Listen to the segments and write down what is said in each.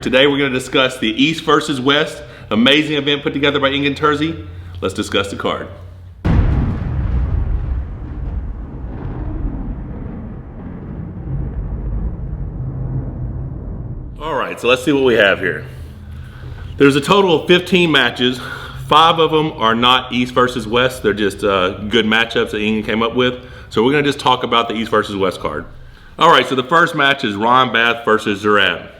Today we're going to discuss the East versus West. Amazing event put together by Ingen Terzi. Let's discuss the card. All right, so let's see what we have here. There's a total of 15 matches. 5 of them are not East versus West. They're just good matchups that Ingen came up with. So we're going to just talk about the East versus West card. All right, so the first match is Ron Bath versus Zurab.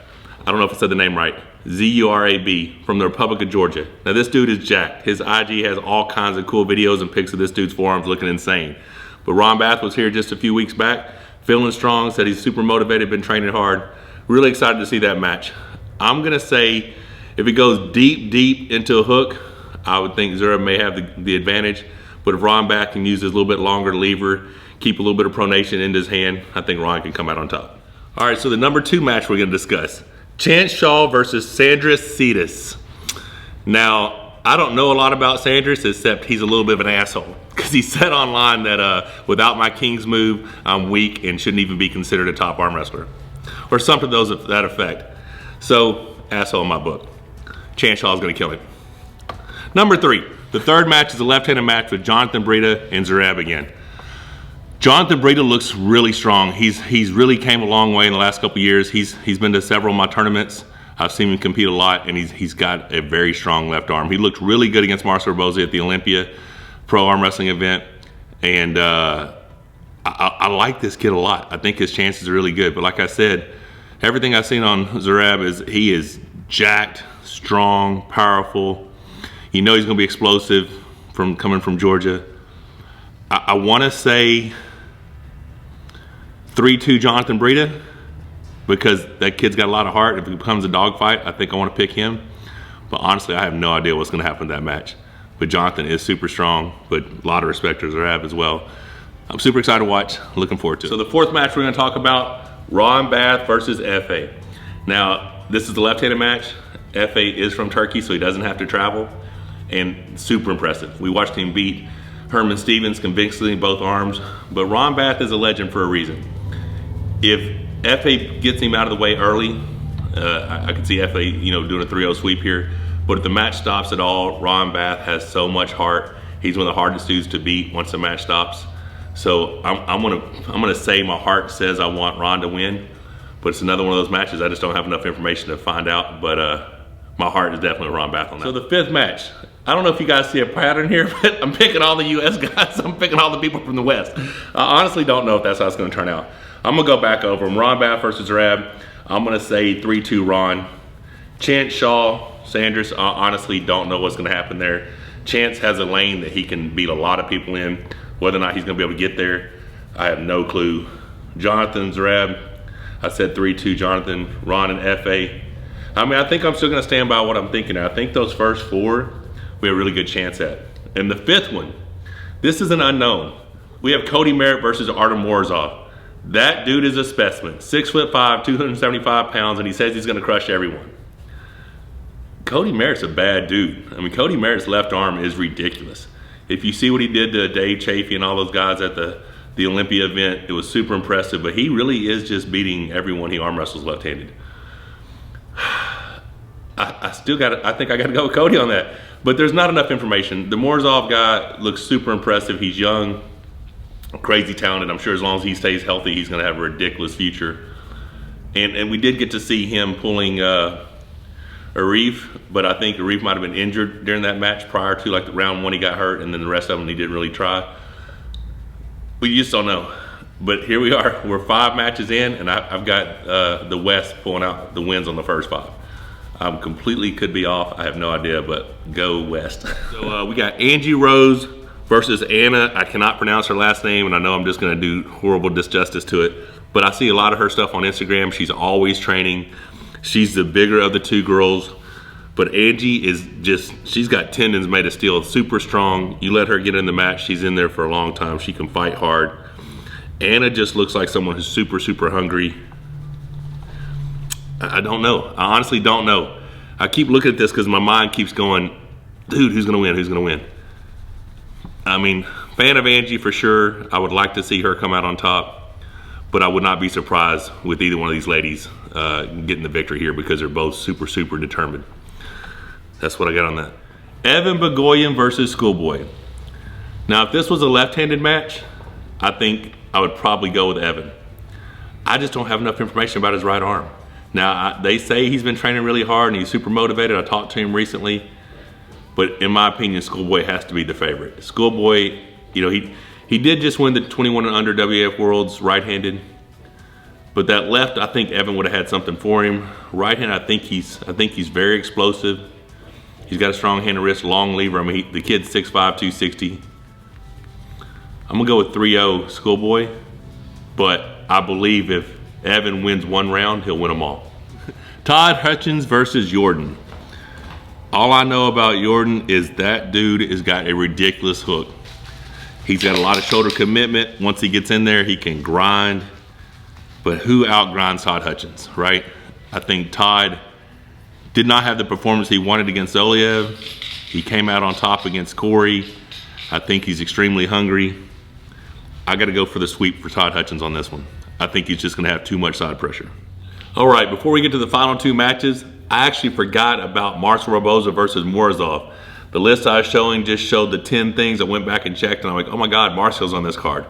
I don't know if I said the name right. Z-U-R-A-B from the Republic of Georgia. Now this dude is jacked. His IG has all kinds of cool videos and pics of this dude's forearms looking insane. But Ron Bath was here just a few weeks back, feeling strong, said he's super motivated, been training hard. Really excited to see that match. I'm gonna say if it goes deep into a hook, I would think Zurab may have the advantage. But if Ron Bath can use his little bit longer lever, keep a little bit of pronation into his hand, I think Ron can come out on top. All right, so the number 2 match we're gonna discuss. Chance Shaw versus Sandris Cetus. Now, I don't know a lot about Sandris except he's a little bit of an asshole because he said online that without my King's move, I'm weak and shouldn't even be considered a top arm wrestler or something to that effect. So, asshole in my book. Chance Shaw is going to kill him. Number 3, the third match is a left-handed match with Jonathan Breda and Zurab again. Jonathan Breda looks really strong. He's really came a long way in the last couple years. He's been to several of my tournaments. I've seen him compete a lot, and he's got a very strong left arm. He looked really good against Marcel Bozy at the Olympia Pro Arm Wrestling event, and I like this kid a lot. I think his chances are really good. But like I said, everything I've seen on Zurab is he is jacked, strong, powerful. You know he's going to be explosive coming from Georgia. I want to say 3-2 Jonathan Breda because that kid's got a lot of heart. If it becomes a dogfight, I think I want to pick him. But honestly, I have no idea what's going to happen in that match. But Jonathan is super strong, but a lot of respect to Zurab as well. I'm super excited to watch. Looking forward to it. So the fourth match we're going to talk about, Ron Bath versus F.A. Now, this is the left-handed match. F.A. is from Turkey, so he doesn't have to travel. And super impressive. We watched him beat Herman Stevens convincingly in both arms. But Ron Bath is a legend for a reason. If F.A. gets him out of the way early, I could see F.A. doing a 3-0 sweep here. But if the match stops at all, Ron Bath has so much heart. He's one of the hardest dudes to beat once the match stops. So I'm gonna say my heart says I want Ron to win. But it's another one of those matches I just don't have enough information to find out. But my heart is definitely Ron Bath on that. So the 5th match. I don't know if you guys see a pattern here, but I'm picking all the U.S. guys. I'm picking all the people from the West. I honestly don't know if that's how it's going to turn out. I'm going to go back over them. Ron Bath versus Zurab. I'm going to say 3-2 Ron. Chance Shaw, Sandris, I honestly don't know what's going to happen there. Chance has a lane that he can beat a lot of people in. Whether or not he's going to be able to get there, I have no clue. Jonathan, Zurab, I said 3-2 Jonathan, Ron, and F.A. I mean, I think I'm still going to stand by what I'm thinking. I think those first 4 we have a really good chance at. And the 5th one, this is an unknown. We have Cody Merritt versus Artem Warzov. That dude is a specimen. 6'5", 275 pounds, and he says he's gonna crush everyone. Cody Merritt's a bad dude. I mean, Cody Merritt's left arm is ridiculous. If you see what he did to Dave Chafee and all those guys at the Olympia event, it was super impressive, but he really is just beating everyone he arm wrestles left-handed. I think I gotta go with Cody on that. But there's not enough information. The Morzov guy looks super impressive. He's young, crazy talented. I'm sure as long as he stays healthy, he's gonna have a ridiculous future. And we did get to see him pulling Arif, but I think Arif might have been injured during that match prior to like the round 1 he got hurt, and then the rest of them he didn't really try. We just don't know. But here we are, we're 5 matches in, and I've got the West pulling out the wins on the first 5. I'm completely could be off. I have no idea, but go West. So we got Angie Rose versus Anna. I cannot pronounce her last name, and I know I'm just gonna do horrible disjustice to it, but I see a lot of her stuff on Instagram. She's always training. She's the bigger of the 2 girls, but Angie is just, she's got tendons made of steel, super strong. You let her get in the match, she's in there for a long time. She can fight hard. Anna just looks like someone who's super, super hungry. I don't know. I honestly don't know. I keep looking at this because my mind keeps going, dude, who's gonna win? Who's gonna win? I mean, fan of Angie for sure. I would like to see her come out on top. but I would not be surprised with either one of these ladies getting the victory here because they're both super, super determined. That's what I got on that. Evan Bogoyan versus Schoolboy. Now, if this was a left-handed match, I think I would probably go with Evan. I just don't have enough information about his right arm. Now, they say he's been training really hard and he's super motivated. I talked to him recently. But in my opinion, Schoolboy has to be the favorite. Schoolboy, you know, he did just win the 21 and under WAF Worlds right-handed. But that left, I think Evan would have had something for him. Right hand, I think he's very explosive. He's got a strong hand and wrist, long lever. I mean, the kid's 6'5", 260. I'm gonna go with 3-0 Schoolboy, but I believe if Evan wins one round, he'll win them all. Todd Hutchins versus Jordan. All I know about Jordan is that dude has got a ridiculous hook. He's got a lot of shoulder commitment. Once he gets in there, he can grind. But who outgrinds Todd Hutchins, right? I think Todd did not have the performance he wanted against Zoliev. He came out on top against Corey. I think he's extremely hungry. I got to go for the sweep for Todd Hutchins on this one. I think he's just going to have too much side pressure. All right, before we get to the final two matches, I actually forgot about Marcel Barboza versus Morozov. The list I was showing just showed the 10 things. I went back and checked, and I'm like, oh my God, Marcial's on this card.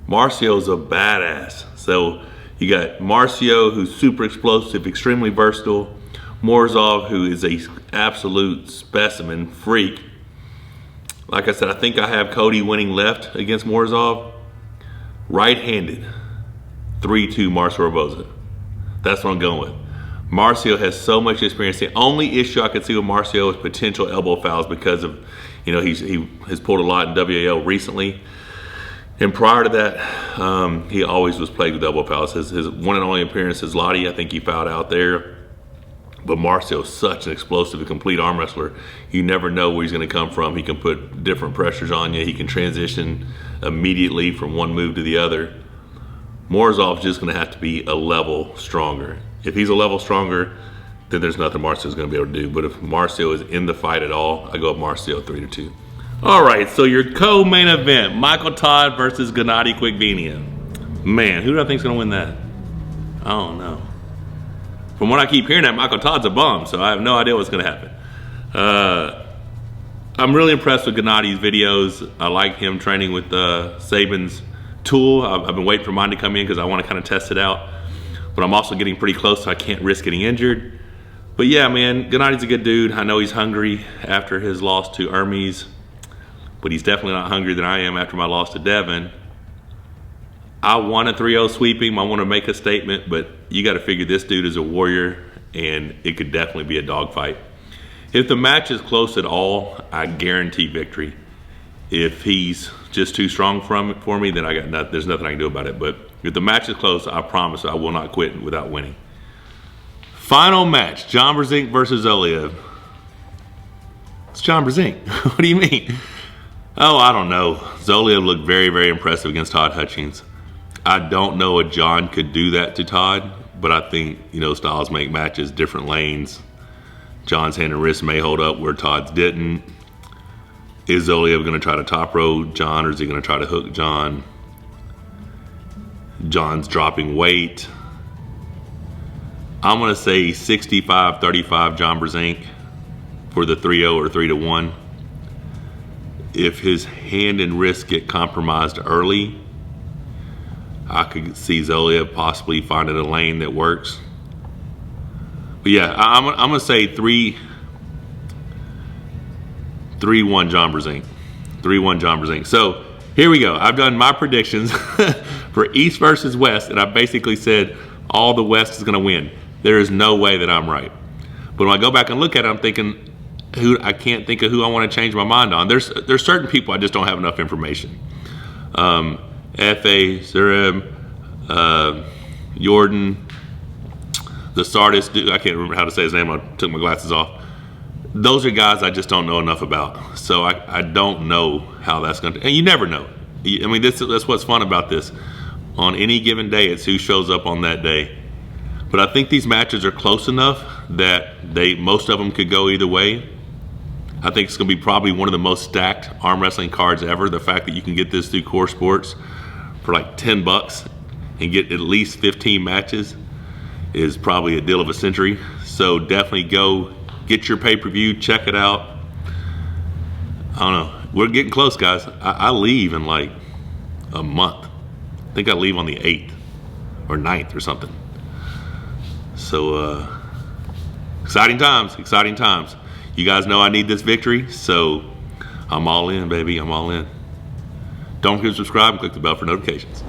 Marcial's a badass. So you got Marcio, who's super explosive, extremely versatile. Morozov, who is a absolute specimen, freak. Like I said, I think I have Cody winning left against Morozov. Right-handed, 3-2 Marcel Barboza. That's what I'm going with. Marcio has so much experience. The only issue I could see with Marcio is potential elbow fouls because of, you know, he has pulled a lot in WAL recently. And prior to that, he always was plagued with elbow fouls. His one and only appearance is Lottie. I think he fouled out there. But Marcio is such an explosive and complete arm wrestler. You never know where he's going to come from. He can put different pressures on you. He can transition immediately from one move to the other. Morozov's just going to have to be a level stronger. If he's a level stronger, then there's nothing Marcio's going to be able to do. But if Marcio is in the fight at all, I go with Marcio 3-2. All right, so your co-main event, Michael Todd versus Gennady Quickvenia. Man, who do I think is going to win that? I don't know. From what I keep hearing, that Michael Todd's a bum, so I have no idea what's going to happen. I'm really impressed with Gennady's videos. I like him training with Saban's tool. I've been waiting for mine to come in because I want to kind of test it out. But I'm also getting pretty close, so I can't risk getting injured. But yeah, man, Gennady's a good dude. I know he's hungry after his loss to Hermes, but he's definitely not hungrier than I am after my loss to Devin. I want to 3-0 sweep him. I want to make a statement, but you got to figure this dude is a warrior, and it could definitely be a dogfight. If the match is close at all, I guarantee victory. If he's just too strong for me, then there's nothing I can do about it. But if the match is close, I promise I will not quit without winning. Final match, John Brzenk versus Zoliev. It's John Brzenk. What do you mean? Oh, I don't know. Zoliev looked very, very impressive against Todd Hutchins. I don't know if John could do that to Todd, but I think, you know, styles make matches, different lanes. John's hand and wrist may hold up where Todd's didn't. Is Zoliev going to try to top row John, or is he going to try to hook John? John's dropping weight. I'm going to say 65-35 John Brzenk for the 3-0 or 3-1. If his hand and wrist get compromised early, I could see Zoliev possibly finding a lane that works. But yeah, I'm going to say 3-1 John Brzenk. 3-1 John Brzenk. So here we go. I've done my predictions for East versus West, and I basically said all the West is going to win. There is no way that I'm right. But when I go back and look at it, I'm thinking, I can't think of who I want to change my mind on. There's certain people I just don't have enough information. F.A., Zureb, Jordan, the Sardis dude, I can't remember how to say his name, I took my glasses off. Those are guys I just don't know enough about. So I don't know how that's going to, and you never know. I mean, that's what's fun about this. On any given day, it's who shows up on that day. But I think these matches are close enough that most of them could go either way. I think it's going to be probably one of the most stacked arm wrestling cards ever. The fact that you can get this through Core Sports for like $10, and get at least 15 matches is probably a deal of a century. So definitely go get your pay-per-view, check it out. I don't know, we're getting close, guys. I leave in like a month. I think I leave on the 8th or 9th or something. So exciting times. You guys know I need this victory, so I'm all in, baby. I'm all in. Don't forget to subscribe and click the bell for notifications.